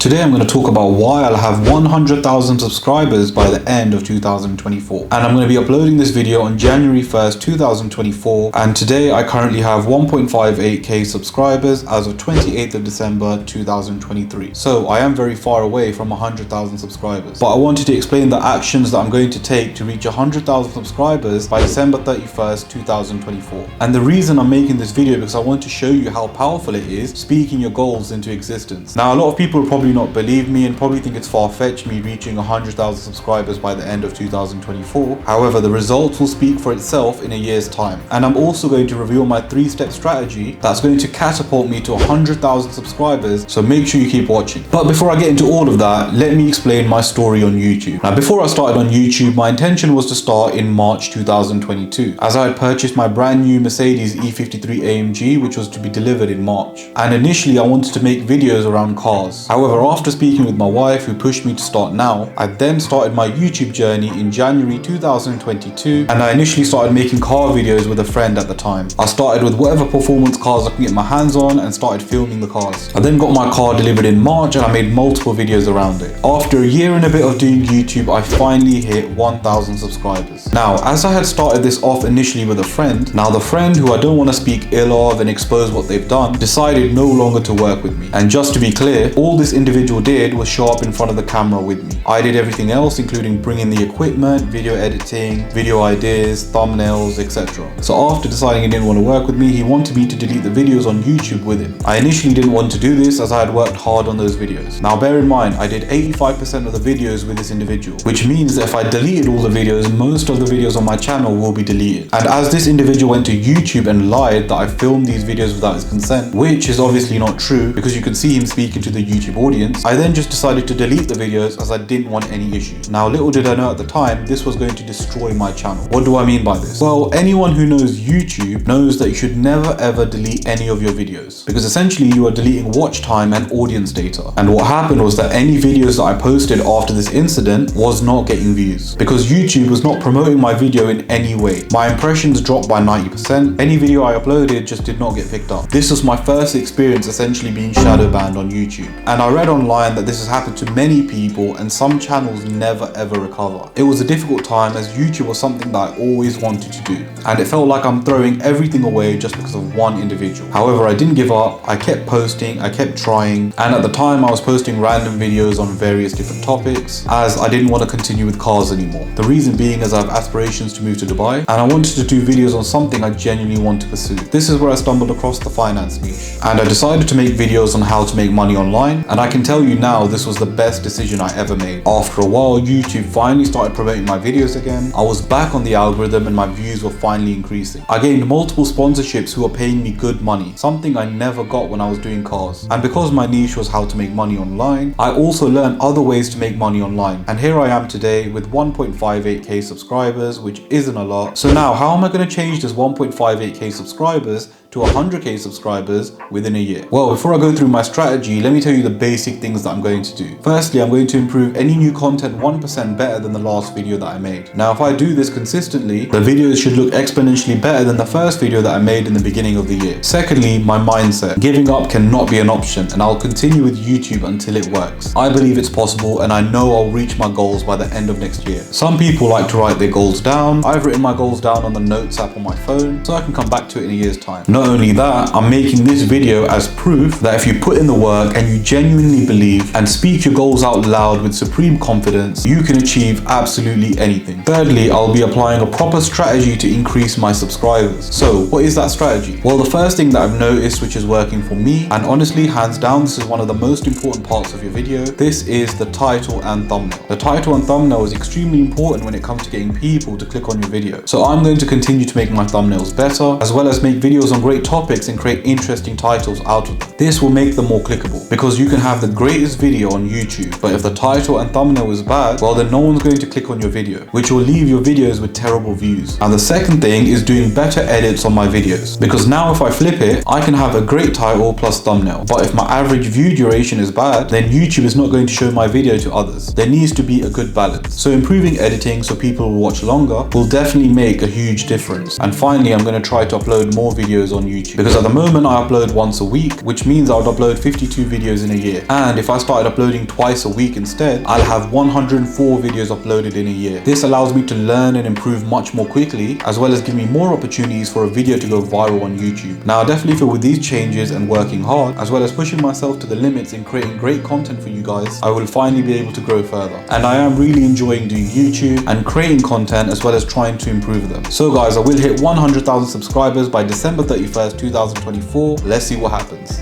Today I'm going to talk about why I'll have 100,000 subscribers by the end of 2024. And I'm going to be uploading this video on January 1st, 2024. And today I currently have 1.58k subscribers as of 28th of December 2023. So I am very far away from 100,000 subscribers. But I wanted to explain the actions that I'm going to take to reach 100,000 subscribers by December 31st, 2024. And the reason I'm making this video because I want to show you how powerful it is speaking your goals into existence. Now, a lot of people probably not believe me and probably think it's far-fetched me reaching 100,000 subscribers by the end of 2024. However, the results will speak for itself in a year's time. And I'm also going to reveal my 3-step strategy that's going to catapult me to 100,000 subscribers, so make sure you keep watching. But before I get into all of that, let me explain my story on YouTube. Now, before I started on YouTube, my intention was to start in March 2022, as I had purchased my brand new Mercedes E53 AMG, which was to be delivered in March. And initially I wanted to make videos around cars. However, after speaking with my wife, who pushed me to start now, I then started my YouTube journey in January 2022, and I initially started making car videos with a friend at the time. I started with whatever performance cars I can get my hands on and started filming the cars. I then got my car delivered in March and I made multiple videos around it. After a year and a bit of doing YouTube, I finally hit 1,000 subscribers. Now, as I had started this off initially with a friend, now the friend, who I don't want to speak ill of and expose what they've done, decided no longer to work with me. And just to be clear, all this individual did was show up in front of the camera with me. I did everything else, including bringing the equipment, video editing, video ideas, thumbnails, etc. So after deciding he didn't want to work with me, he wanted me to delete the videos on YouTube with him. I initially didn't want to do this as I had worked hard on those videos. Now bear in mind, I did 85% of the videos with this individual, which means that if I deleted all the videos, most of the videos on my channel will be deleted. And as this individual went to YouTube and lied that I filmed these videos without his consent, which is obviously not true because you can see him speaking to the YouTube audience, I then just decided to delete the videos as I didn't want any issues. Now, little did I know at the time, this was going to destroy my channel. What do I mean by this? Well, anyone who knows YouTube knows that you should never ever delete any of your videos, because essentially you are deleting watch time and audience data. And what happened was that any videos that I posted after this incident was not getting views, because YouTube was not promoting my video in any way. My impressions dropped by 90%. Any video I uploaded just did not get picked up. This was my first experience essentially being shadow banned on YouTube. And I read online that this has happened to many people and some channels never ever recover. It was a difficult time as YouTube was something that I always wanted to do, and it felt like I'm throwing everything away just because of one individual. However, I didn't give up. I kept posting, I kept trying, and at the time I was posting random videos on various different topics as I didn't want to continue with cars anymore. The reason being is I have aspirations to move to Dubai and I wanted to do videos on something I genuinely want to pursue. This is where I stumbled across the finance niche, and I decided to make videos on how to make money online, and I can tell you now this was the best decision I ever made. After a while, YouTube finally started promoting my videos again. I was back on the algorithm and my views were finally increasing. I gained multiple sponsorships who were paying me good money, something I never got when I was doing cars. And because my niche was how to make money online, I also learned other ways to make money online. And here I am today with 1.58k subscribers, which isn't a lot. So now, how am I going to change this 1.58k subscribers to 100k subscribers within a year? Well, before I go through my strategy, let me tell you the basic things that I'm going to do. Firstly, I'm going to improve any new content 1% better than the last video that I made. Now, if I do this consistently, the videos should look exponentially better than the first video that I made in the beginning of the year. Secondly, my mindset. Giving up cannot be an option, and I'll continue with YouTube until it works. I believe it's possible, and I know I'll reach my goals by the end of next year. Some people like to write their goals down. I've written my goals down on the notes app on my phone, so I can come back to it in a year's time. Not only that, I'm making this video as proof that if you put in the work and you genuinely believe and speak your goals out loud with supreme confidence, you can achieve absolutely anything. Thirdly, I'll be applying a proper strategy to increase my subscribers. So what is that strategy? Well, the first thing that I've noticed which is working for me, and honestly, hands down, this is one of the most important parts of your video, this is the title and thumbnail. The title and thumbnail is extremely important when it comes to getting people to click on your video. So I'm going to continue to make my thumbnails better, as well as make videos on great topics and create interesting titles out of them. This will make them more clickable, because you can have the greatest video on YouTube, but if the title and thumbnail is bad, well then no one's going to click on your video, which will leave your videos with terrible views. And the second thing is doing better edits on my videos, because now if I flip it, I can have a great title plus thumbnail, but if my average view duration is bad, then YouTube is not going to show my video to others. There needs to be a good balance. So improving editing so people will watch longer will definitely make a huge difference. And finally, I'm going to try to upload more videos on on YouTube. Because at the moment I upload once a week, which means I would upload 52 videos in a year. And if I started uploading twice a week instead, I'll have 104 videos uploaded in a year. This allows me to learn and improve much more quickly, as well as give me more opportunities for a video to go viral on YouTube. Now I definitely feel with these changes and working hard, as well as pushing myself to the limits in creating great content for you guys, I will finally be able to grow further. And I am really enjoying doing YouTube and creating content, as well as trying to improve them. So guys, I will hit 100,000 subscribers by December 31st, 2024. Let's see what happens.